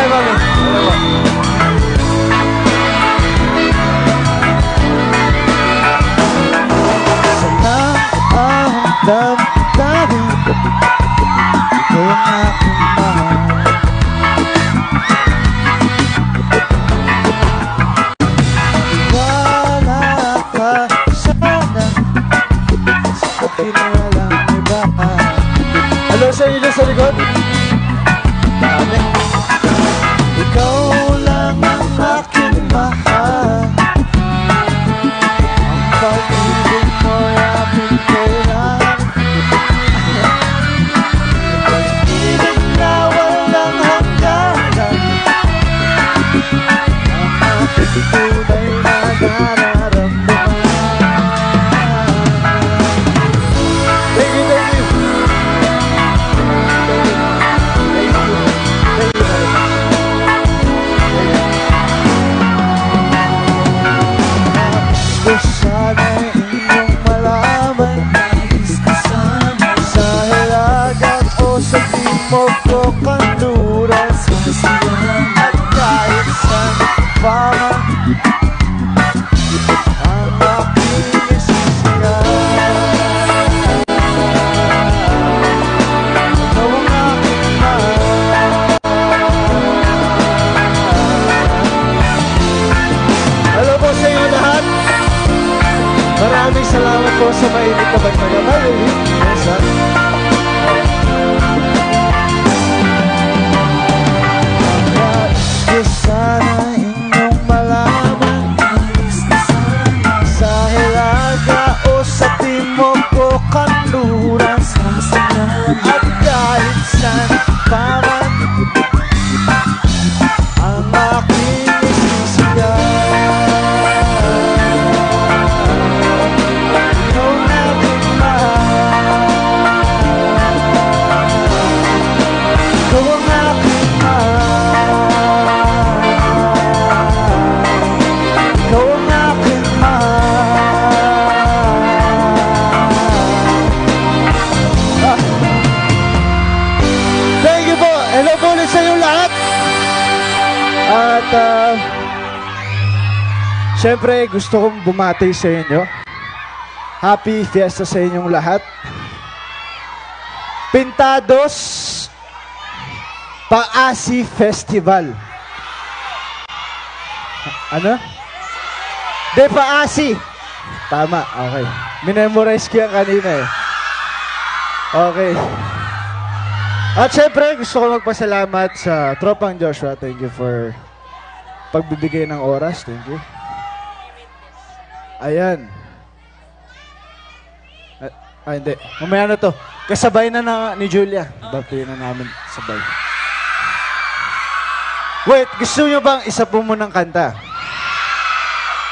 Hi, mami. Damdamin ikaw ang aking mahal. Wala ka sana sa akin walang iba. Hello sa inyo sa likod. Dami. Ikaw lang ang aking mahal. Ang pag-ibig mo'y aking kailangan. Tunay na nararamdaman. Thank you, thank you. Gusto sana inyong malaman sa hilagang o sa timog ko kanluran. At kahit saan pa man ang aking isisigaw. Ikaw ang aking mahal. Hello po sa inyo lahat. Maraming salamat po sa mainit na pagmamahal. Yes, ha? Sana inyong malaman sa hilaga o sa timog ko kanluran. At kahit saan pa man ang aking isisigaw. Ikaw ang aking mahal. Ikaw ang aking mahal. Ikaw ang aking mahal. Thank you po. Hello po ulit sa inyo lahat. At syempre gusto kong bumati sa inyo. Happy Fiesta sa inyong lahat. Pintados Paasi Festival. Ano? De Paasi. Tama, okay. Minemorize ko yan kanina eh. Okay. At syempre, gusto ko magpasalamat sa Tropang Joshua. Thank you for pagbibigay ng oras. Thank you. Ayan. Hindi. Mamaya na to. Kasabay na ni Julia. Baptihin na namin sabay. Wait, gusto nyo bang isa po mo ng kanta?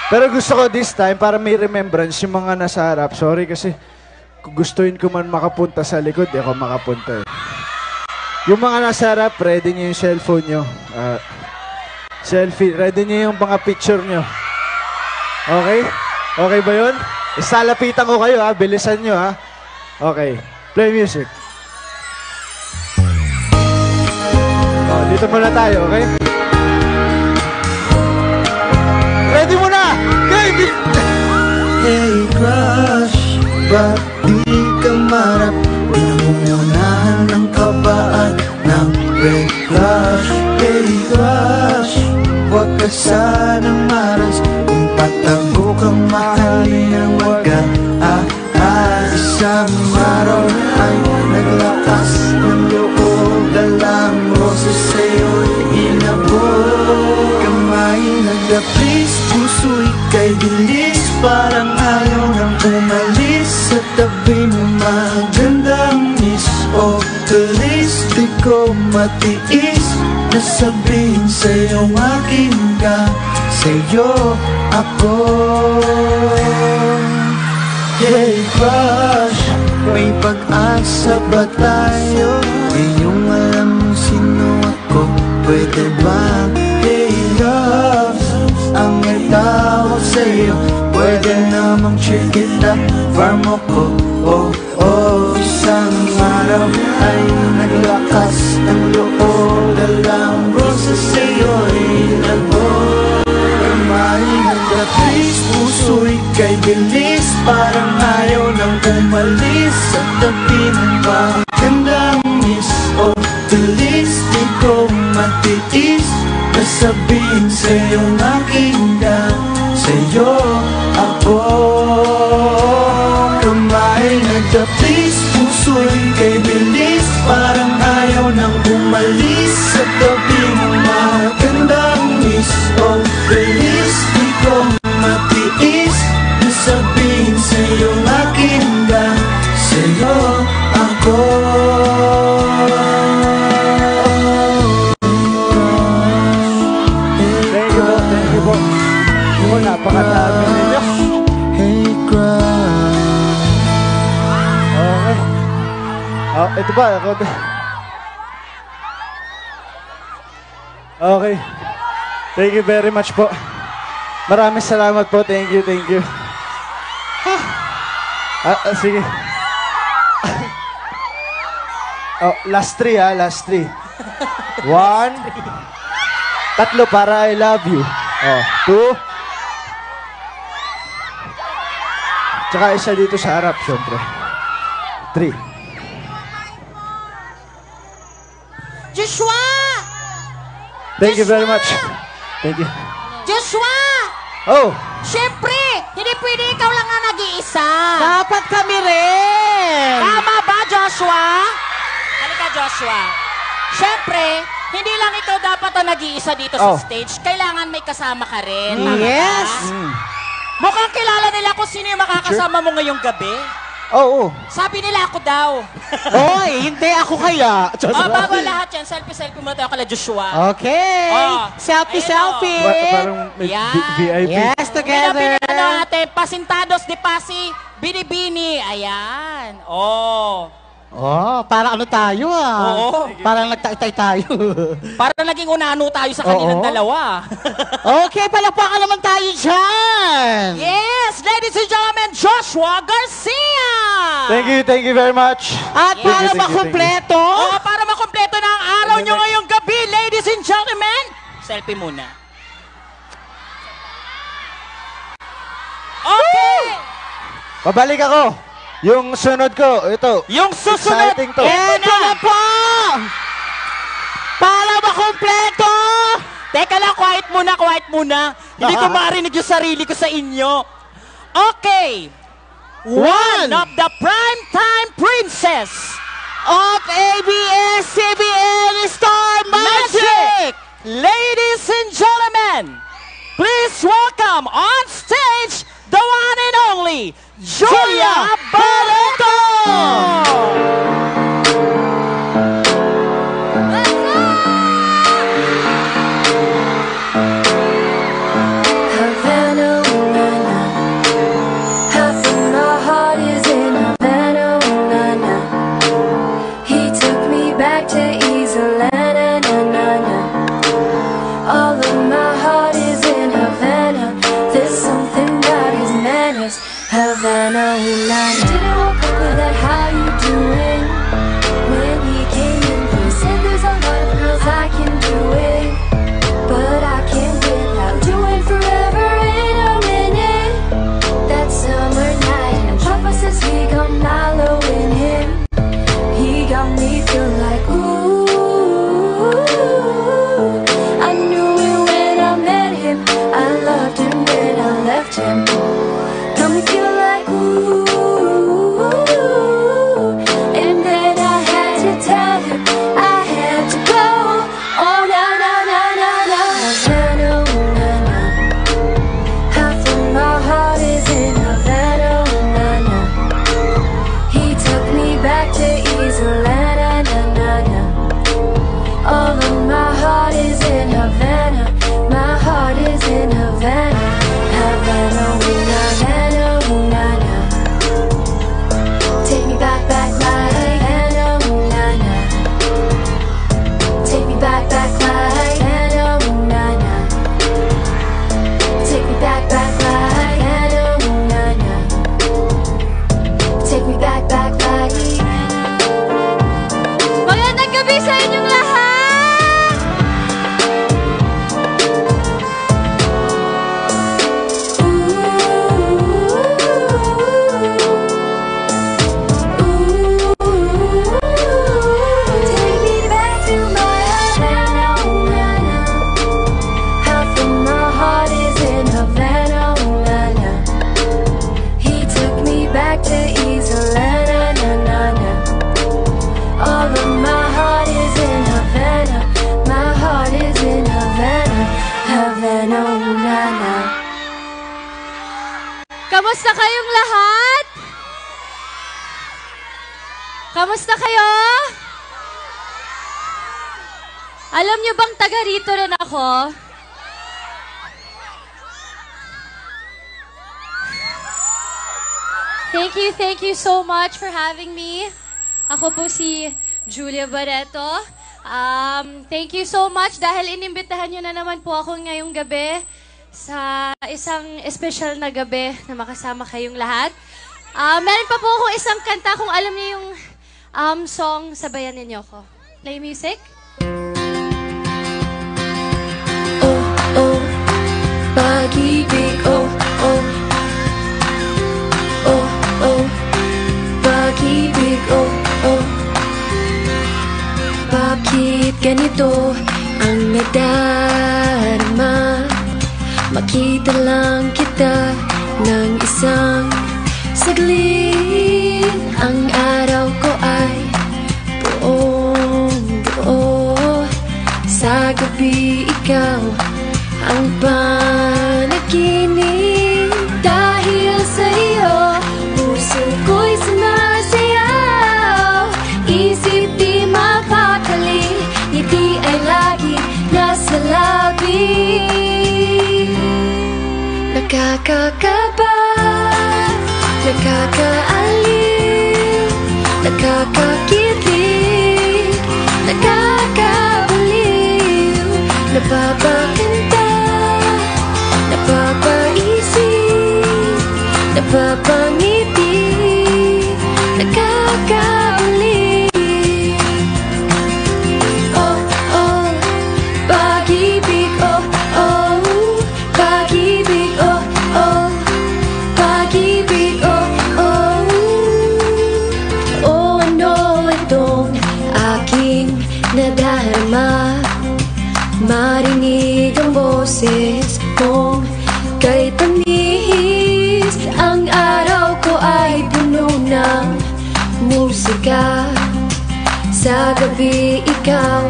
Pero gusto ko this time, para may remembrance yung mga nasa harap. Sorry kasi, kung gustuin ko man makapunta sa likod, di ako makapunta eh. Yung mga nasa harap, ready nyo yung cellphone nyo. Selfie, ready nyo yung mga picture nyo. Okay? Okay ba yun? Isalapitan ko kayo ha, bilisan nyo ha. Okay, play music. Dito muna tayo, okay? Ready mo na! Okay! Hey crush, ba't di ka marap? Pinangungunahan ng kabaan ng red flush. Hey crush, huwag ka sanang maras. Kung patago kang mahalin ang waga. Isang araw ay naglakas ng loob. Dalang roses sa'yo'y inabot. Kamay nagdapis, puso'y kay dilis. Parang ayaw nang umalis. Sa tabi mo magandang miss. O tulis, di ko matiis na sabihin sa'yong akin ka. Sa'yo ako. Hey crush, may pag-asa ba tayo? Ngayong alam mo sino ako, pwede ba? Hey love, ang may tawag sa'yo, pwede namang check kita, farm ako. Oh, oh, isang araw ay naglakas ng loob. Dalang roses pag-asa sa'yo'y labo. May nagdakis, puso'y kay bilis, parang ayaw nang umalis sa tabi ng magandang miss. O bilis, di ko matiis na sabihin sa'yong aking sa'yo ako. Kamay nagdakis, puso'y kay bilis, parang ayaw nang umalis sa tabi ng magandang miss. O bilis, di ko matiis na sabihin sa'yong aking sa'yo ako. Thank you po. Oh, napakadami ninyo. Hey, cry. Okay. Oh, ito ba? Okay. Thank you very much po. Maraming salamat po. Thank you, thank you. Sige. Oh, last three last three. 1, 3 para I love you. Oh, 2. Tsaka isa dito sa harap, syempre. 3. Joshua! Thank you very much. Thank you. Joshua! Oh, Siyempre, hindi pwede ikaw lang nga nag-iisa. Dapat kami rin. Tama ba, Joshua? Halika, Joshua. Siyempre, hindi lang ikaw dapat ang nag-iisa dito sa stage. Kailangan may kasama ka rin. Tama Yes. ba? Mukhang kilala nila kung sino yung makakasama mo ngayong gabi. oo. Sabi nila ako daw. Oy, hindi ako kaya. Bago lahat yan, selfie muna tayo kala Joshua. Okay. Selfie, Ayun, selfie. Parang may Yan. VIP. Yes, together. Ano natin, Pasintados de Pasi, Binibini. Ayan. Oh, parang ano tayo Oo. Parang nagtaitay tayo. Para naging unano tayo sa kanilang Oo. dalawa. Okay, palakpakan naman tayo dyan. Yes, ladies and gentlemen, Joshua Garcia! Thank you very much. At Thank you, para thank you, makumpleto, Para makompleto na ang araw nyo ngayong gabi, ladies and gentlemen, selfie muna. Okay! Pabalik ako. Yung sunod ko, ito. Yung susunod, Exciting to. eto na po. Para makumpleto. Teka lang, quiet muna. Hindi ko marinig yung sarili ko sa inyo. Okay. One of the primetime princess Of ABS-CBN Star Magic. Ladies and gentlemen, please welcome on stage the one and only Julia Barreto! Havana, half of my heart is in Havana. He took me back to East Atlanta. Kamusta kayong lahat? Kamusta kayo? Alam niyo bang taga rito rin ako? Thank you so much for having me. Ako po si Julia Barreto. Thank you so much dahil inimbitahan niyo na naman po ako ngayong gabi sa isang espesyal na gabi na makasama kayong lahat. Meron pa po akong isang kanta kung alam niyo yung song, sabayan ninyo ako. Play music. Oh, oh, pag-ibig, oh, oh. Oh, oh, pag-ibig, oh, oh. Bakit ganito ang nadarama? Makita lang kita ng isang saglit. Ang araw ko ay buong buo. Sa gabi ikaw ang panaginip. Dahil sa iyo puso ko'y sumasayaw. Isip di mapakali, ngiti ay lagi nasa labi. Nakakakaba, nakakaaliw, nakakakilig, nakakabaliw. Napapakanta, napapaisip, napapangiti, nakakabaliw. Oh, oh, pag-ibig, oh, oh, pag-ibig, oh, oh, pag-ibig, oh, oh. Oh, ano itong aking nadarama? Marinig ang boses mong kay tamis. Ang araw ko ay puno ng musika. Sa gabi ikaw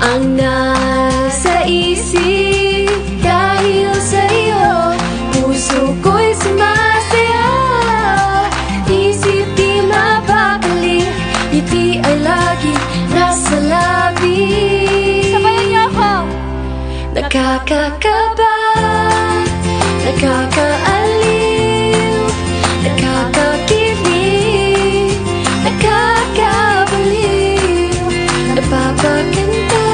ang nasa isip. Dahil sa iyo puso ko'y sumasayaw. Isip di mapakali, ngiti ay lagi nasa labi. Sabayan niyo ako. Nakakakaba, nakakaaliw, nakakakilig, nakakabaliw. Napapakanta,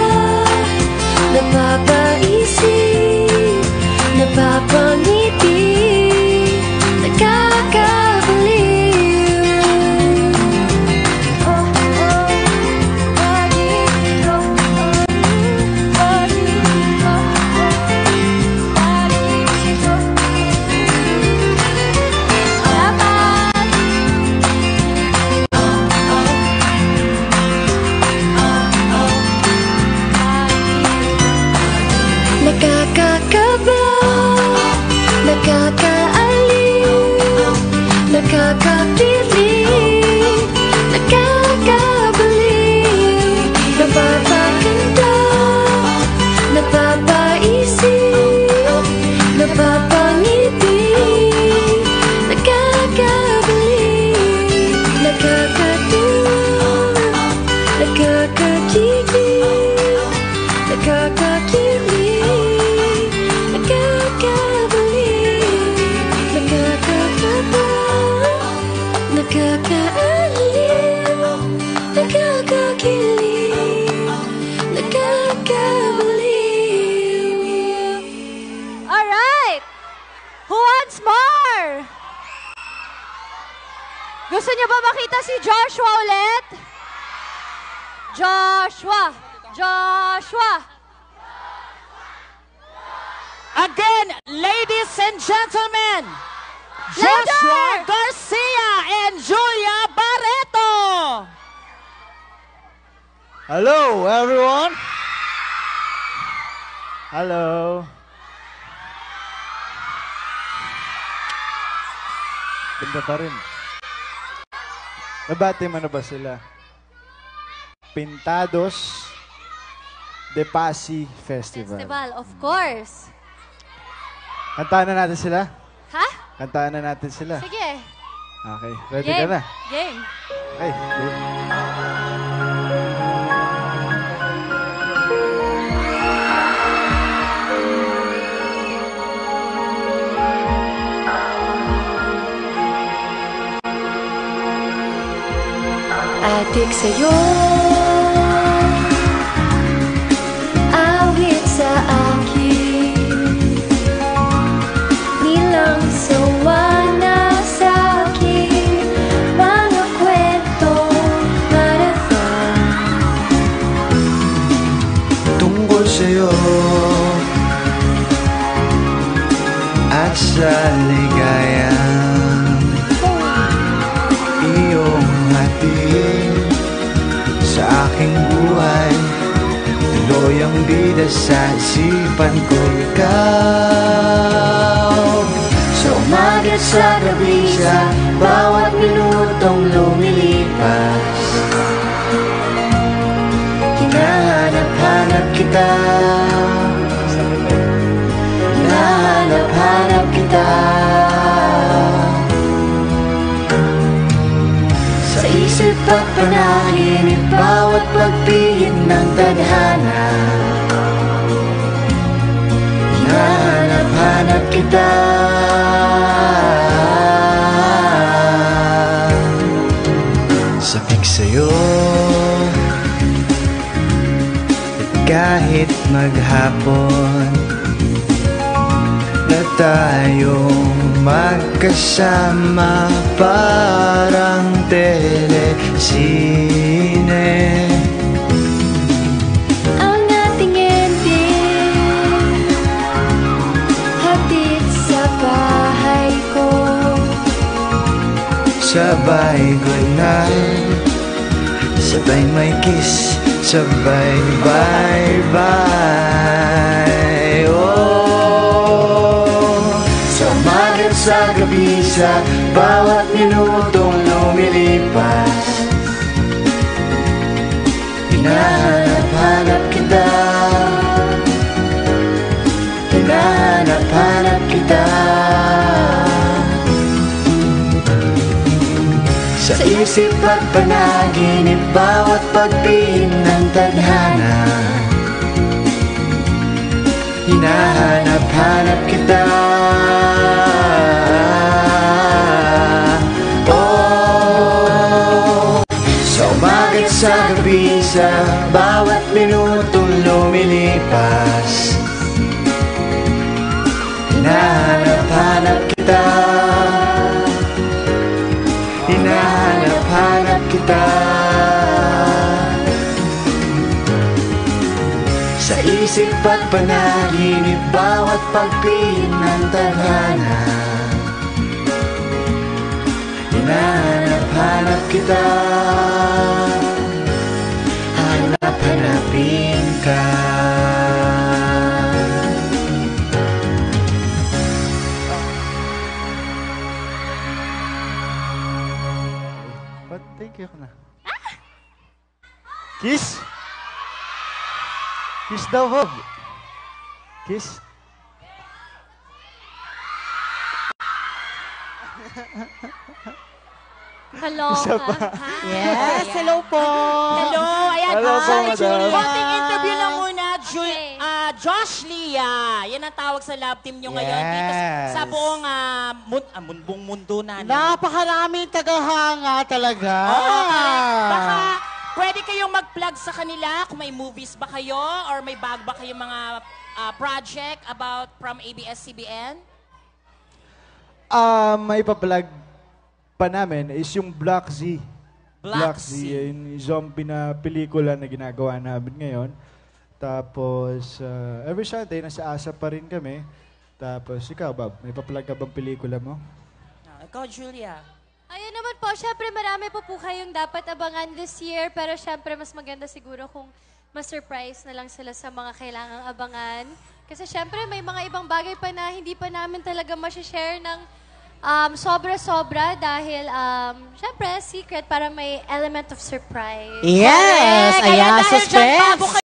napapaisip, napapangiti, nakakabaliw. Oh, oh, pag-ibig, oh, oh, pag-ibig, oh, oh, pag-ibig, oh. Salamat! Nakakakaba, nakakaaliw, nakakakilig, nakakabaliw. Napapakanta, napapaisip, napapangiti, nakakabaliw. Nakakatuwa, nakakakilig, nakakakilig, nakakabaliw. Nakakakaba, nakakaaliw, nakakakilig, nakakabaliw. Alright! Who wants more? Gusto niyo ba makita si Joshua ulit? Joshua! Joshua! Again, ladies and gentlemen, Joshua Garcia and Julia Barreto. Hello, everyone. Hello. Ganda pa rin. Nabati mo na ba sila? Pintados de Pasi Festival. Festival, of course. Kantahan na natin sila? Ha? Kantaan na natin sila. Sige. Okay, ready ka na? Game. Okay, game. Adik sa'yo, awit sa akin, nilang sawa na sa'kin, mga kwentong marathon. Tungkol sa'yo at sa ligayang iyong hatid sa aking buhay. Tuloy ang bida sa isipan ko, ikaw. Sa umaga sa gabi, sa bawat minutong lumilipas, hinahanap-hanap kita, hinahanap-hanap kita. Sa isip at panaginip, bawat pagpihit ng tadhana, hinahanap-hanap kita. Sabik sa'yo, at kahit maghapon na tayong magkasama, parang telesine. Ang ating ending, hatid sa bahay ko. Sabay good night, sabay may kiss, sabay bye-bye. Oh, sa umaga at sa gabi, sa bawat minutong lumilipas, hinahanap-hanap kita, hinahanap-hanap kita. Sa isip at panaginip, bawat pagpihit ng tadhana, hinahanap-hanap kita. Oh, sa umaga at sa gabi, sa bawat minutong lumilipas, hinahanap-hanap kita, hinahanap-hanap kita. Sa isip at panaginip, bawat pagpihit ng tadhana, hinahanap-hanap kita, hanap-hanapin ka. Ba't thank you na? Kiss? Kiss daw, Bob. Kiss? Hello. Isa pa. Yes, hello po. Hello, ayan. Hello po, Hi, madam. Julia. Konting interview lang muna, Okay. Josh Lia. Yan ang tawag sa love team nyo ngayon. Dito Yes. sa buong buong mundo na. Napakaraming tagahanga talaga. Oo, correct. Baka pwede kayong mag-plug sa kanila kung may movies ba kayo or may bago ba kayong mga project about from ABS-CBN? May pa-plug pa namin is yung Black Z. Black Z. Yung zombie na pelikula na ginagawa namin ngayon. Tapos, every Sunday, nasa ASA pa rin kami. Tapos, ikaw, Bob, may pa-plug ka bang pelikula mo? Ikaw, Julia. Ayun naman po, syempre marami po kayong dapat abangan this year. Pero syempre mas maganda siguro kung ma-surprise na lang sila sa mga kailangang abangan. Kasi syempre may mga ibang bagay pa na hindi pa namin talaga ma-share ng sobra-sobra dahil syempre secret para may element of surprise. Yes, Kaya ayan, dahil dyan, suspense. bago